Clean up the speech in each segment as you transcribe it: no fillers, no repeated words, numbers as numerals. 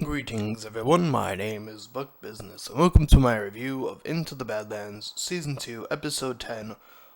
Greetings everyone, my name is Book Business, and welcome to my review of Into the Badlands, Season 2, Episode 10,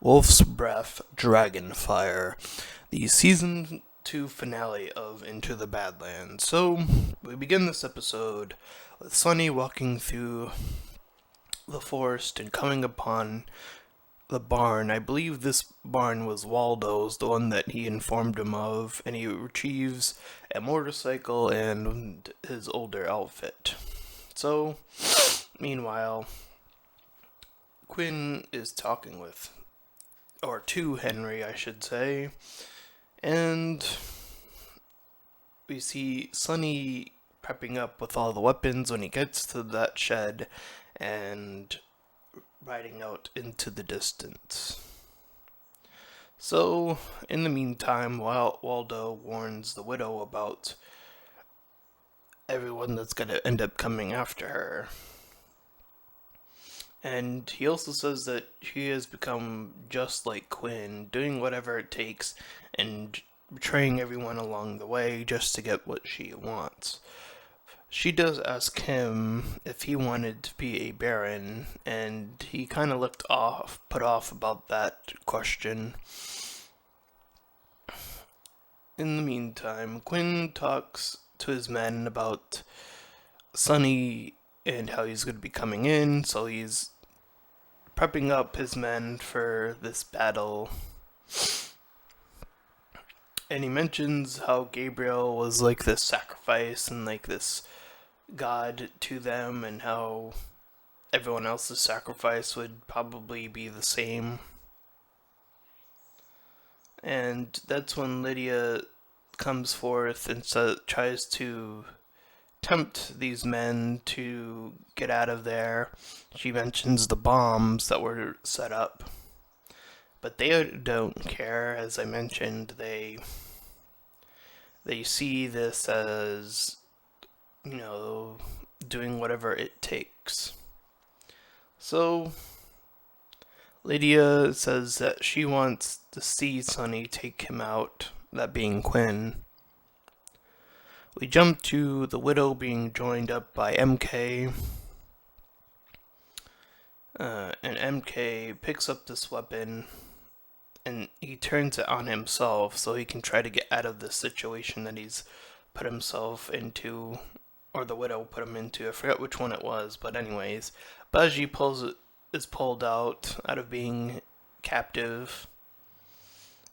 Wolf's Breath, Dragonfire, the Season 2 finale of Into the Badlands. So, we begin this episode with Sunny walking through the forest and coming upon the barn. I believe this barn was Waldo's, the one that he informed him of, and he retrieves a motorcycle and his older outfit. So, meanwhile, Quinn is talking to Henry, I should say, and we see Sunny prepping up with all the weapons when he gets to that shed and riding out into the distance. So, in the meantime, while Waldo warns the widow about everyone that's going to end up coming after her. And he also says that she has become just like Quinn, doing whatever it takes and betraying everyone along the way just to get what she wants. She does ask him if he wanted to be a baron, and he kind of looked put off about that question. In the meantime, Quinn talks to his men about Sunny and how he's going to be coming in, so he's prepping up his men for this battle. And he mentions how Gabriel was like this sacrifice and like this god to them, and how everyone else's sacrifice would probably be the same. And that's when Lydia comes forth and tries to tempt these men to get out of there. She mentions the bombs that were set up, but they don't care. As I mentioned, they see this as, doing whatever it takes. So, Lydia says that she wants to see Sunny take him out, that being Quinn. We jump to the widow being joined up by MK. And MK picks up this weapon and he turns it on himself so he can try to get out of this situation that he's put himself into, or the widow put him into. I forget which one it was, but anyways, Baji is pulled out of being captive,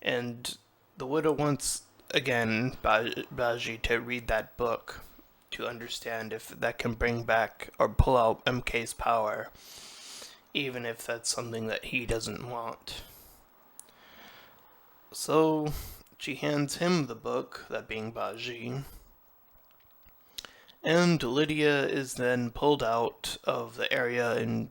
and the widow wants, again, Baji to read that book to understand if that can bring back or pull out MK's power, even if that's something that he doesn't want. So, she hands him the book, that being Baji, and Lydia is then pulled out of the area and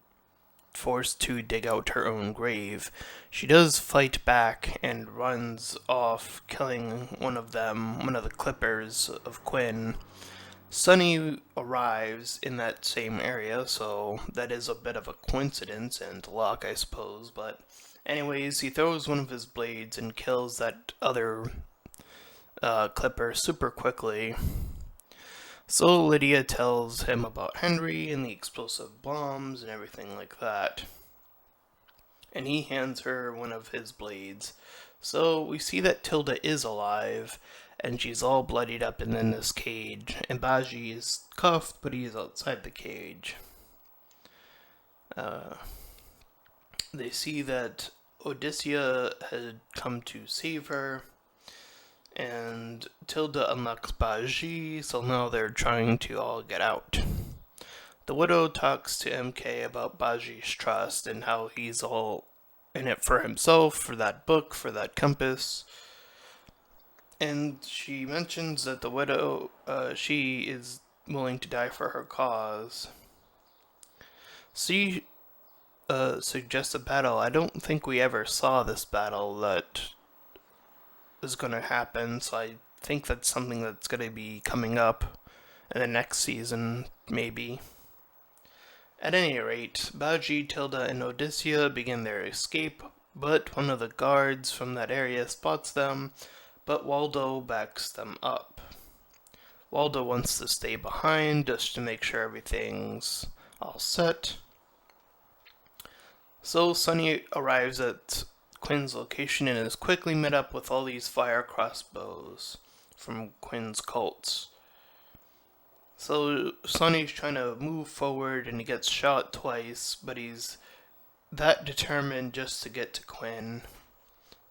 forced to dig out her own grave. She does fight back and runs off, killing one of the clippers of Quinn. Sunny arrives in that same area, so that is a bit of a coincidence and luck, I suppose, but anyways, he throws one of his blades and kills that other clipper super quickly. So Lydia tells him about Henry and the explosive bombs and everything like that. And he hands her one of his blades. So we see that Tilda is alive, and she's all bloodied up and in this cage. And Baji is cuffed, but he's outside the cage. They see that Odysseus had come to save her, and Tilda unlocks Baji, so now they're trying to all get out. The widow talks to MK about Baji's trust and how he's all in it for himself, for that book, for that compass. And she mentions that the widow, she is willing to die for her cause. She suggests a battle. I don't think we ever saw this battle that is going to happen, so I think that's something that's going to be coming up in the next season, maybe. At any rate, Baji, Tilda, and Odysseus begin their escape, but one of the guards from that area spots them, but Waldo backs them up. Waldo wants to stay behind just to make sure everything's all set. So Sunny arrives at Quinn's location and is quickly met up with all these fire crossbows from Quinn's cults. So Sunny's trying to move forward and he gets shot twice, but he's that determined just to get to Quinn.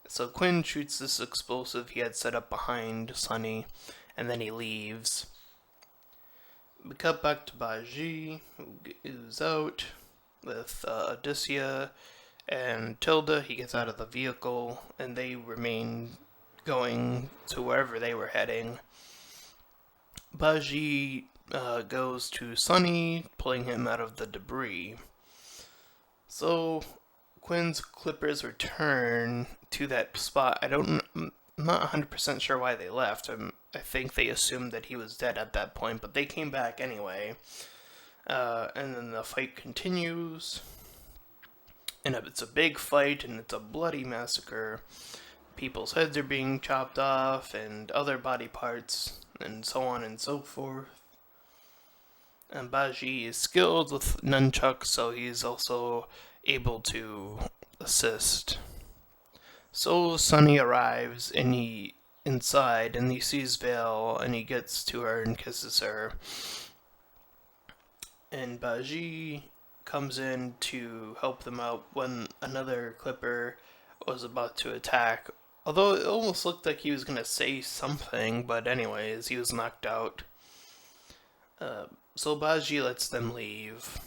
So Quinn shoots this explosive he had set up behind Sunny, and then he leaves. We cut back to Baji, who is out with Odysseia and Tilda. He gets out of the vehicle, and they remain going to wherever they were heading. Baji goes to Sunny, pulling him out of the debris. So Quinn's clippers return to that spot. I'm not 100% sure why they left. I think they assumed that he was dead at that point, but they came back anyway. And then the fight continues. And it's a big fight, and it's a bloody massacre. People's heads are being chopped off, and other body parts, and so on and so forth. And Baji is skilled with nunchucks, so he's also able to assist. So Sunny arrives and he sees Vale and he gets to her and kisses her. And Baji comes in to help them out when another Clipper was about to attack. Although it almost looked like he was going to say something, but anyways, he was knocked out. So Baji lets them leave.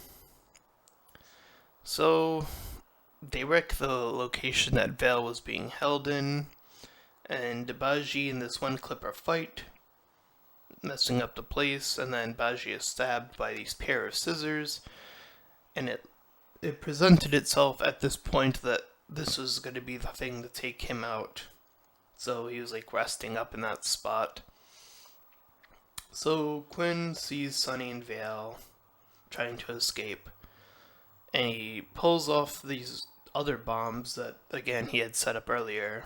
So they wreck the location that Vale was being held in, and Baji and this one Clipper fight, messing up the place, and then Baji is stabbed by these pair of scissors, and it presented itself at this point that this was going to be the thing to take him out. So he was like resting up in that spot. So Quinn sees Sunny and Vale trying to escape, and he pulls off these other bombs that, again, he had set up earlier.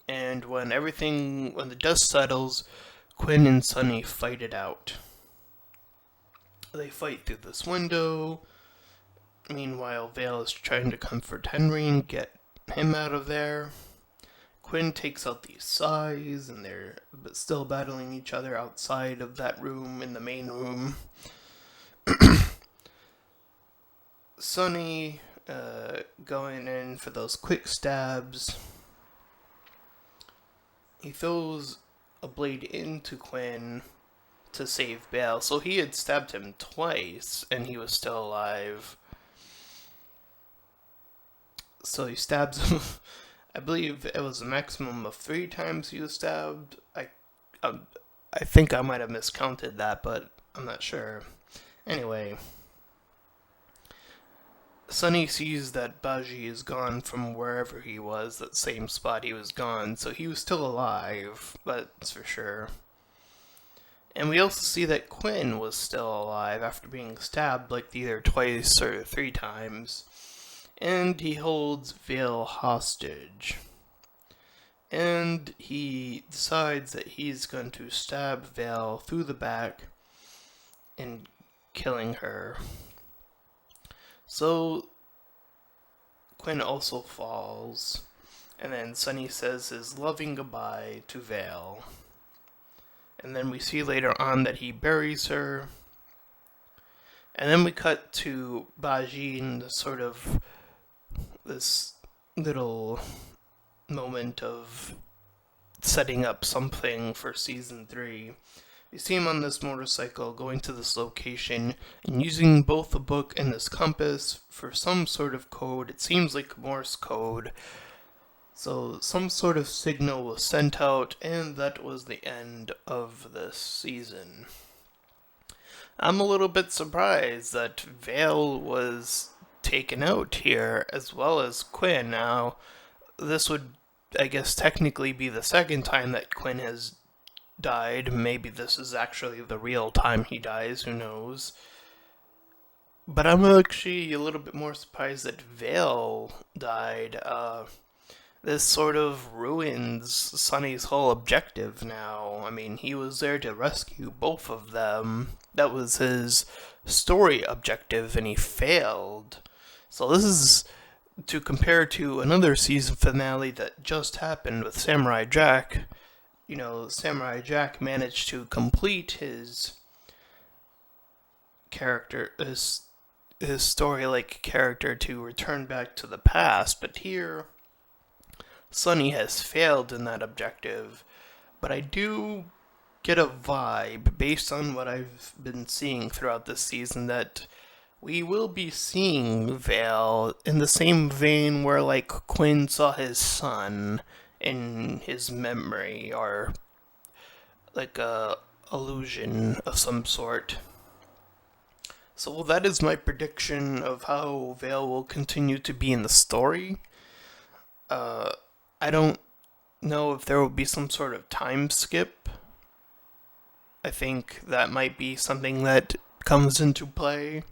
And when the dust settles, Quinn and Sunny fight it out. They fight through this window. Meanwhile, Vale is trying to comfort Henry and get him out of there. Quinn takes out these sais, and they're still battling each other outside of that room in the main room. Sunny going in for those quick stabs. He throws a blade into Quinn to save Vale. So he had stabbed him twice, and he was still alive. So he stabs him. I believe it was a maximum of 3 times he was stabbed. I think I might have miscounted that, but I'm not sure. Anyway, Sunny sees that Baji is gone from wherever he was, that same spot he was gone, so he was still alive, that's for sure. And we also see that Quinn was still alive after being stabbed like either twice or 3 times. And he holds Vale hostage. And he decides that he's going to stab Vale through the back and killing her. So Quinn also falls, and then Sunny says his loving goodbye to Vale. And then we see later on that he buries her. And then we cut to Baji in the sort of this little moment of setting up something for season 3. We see him on this motorcycle going to this location and using both the book and this compass for some sort of code. It seems like Morse code. So some sort of signal was sent out, and that was the end of this season. I'm a little bit surprised that Vale was taken out here, as well as Quinn. Now, this would, I guess, technically be the second time that Quinn has died. Maybe this is actually the real time he dies, who knows. But I'm actually a little bit more surprised that Vale died. this sort of ruins Sonny's whole objective now. I mean, he was there to rescue both of them. That was his story objective, and he failed. So this is to compare to another season finale that just happened with Samurai Jack. Samurai Jack managed to complete his character, his story-like character to return back to the past, but here Sonny has failed in that objective. But I do get a vibe based on what I've been seeing throughout this season that we will be seeing Vale in the same vein where like Quinn saw his son in his memory, or like a illusion of some sort. So that is my prediction of how Vale will continue to be in the story. I don't know if there will be some sort of time skip. I think that might be something that comes into play.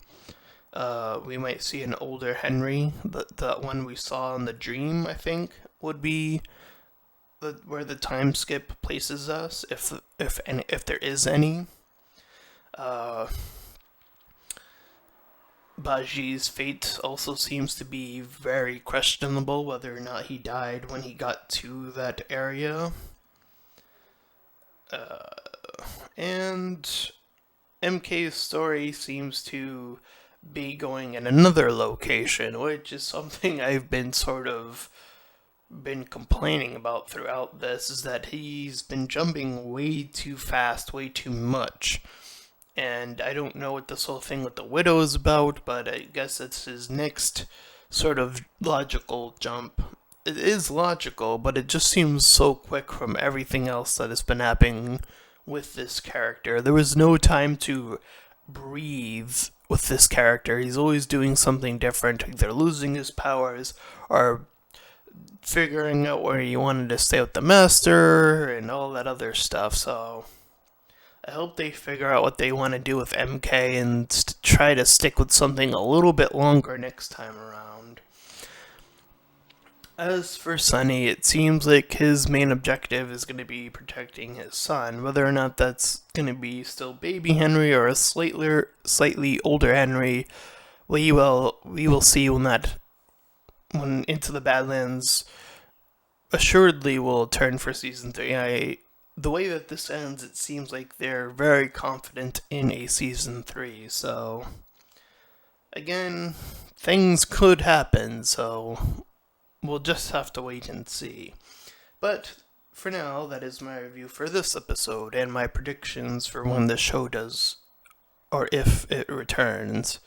We might see an older Henry. The one we saw in the dream, I think, would be where the time skip places us, if there is any. Baji's fate also seems to be very questionable, whether or not he died when he got to that area. And MK's story seems to be going in another location, which is something I've been complaining about throughout this, is that he's been jumping way too fast, way too much. And I don't know what this whole thing with the widow is about, but I guess it's his next sort of logical jump. It is logical, but it just seems so quick from everything else that has been happening with this character. There was no time to breathe with this character. He's always doing something different, either losing his powers or figuring out where he wanted to stay with the master and all that other stuff. So I hope they figure out what they want to do with MK and try to stick with something a little bit longer next time around. As for Sonny, it seems like his main objective is going to be protecting his son. Whether or not that's going to be still baby Henry or a slightly older Henry, we will see when Into the Badlands assuredly will turn for season 3. The way that this ends, it seems like they're very confident in a season 3. So again, things could happen. So we'll just have to wait and see. But for now, that is my review for this episode and my predictions for when the show does, or if it returns.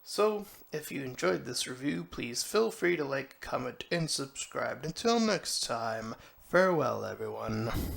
So, if you enjoyed this review, please feel free to like, comment, and subscribe. Until next time, farewell everyone.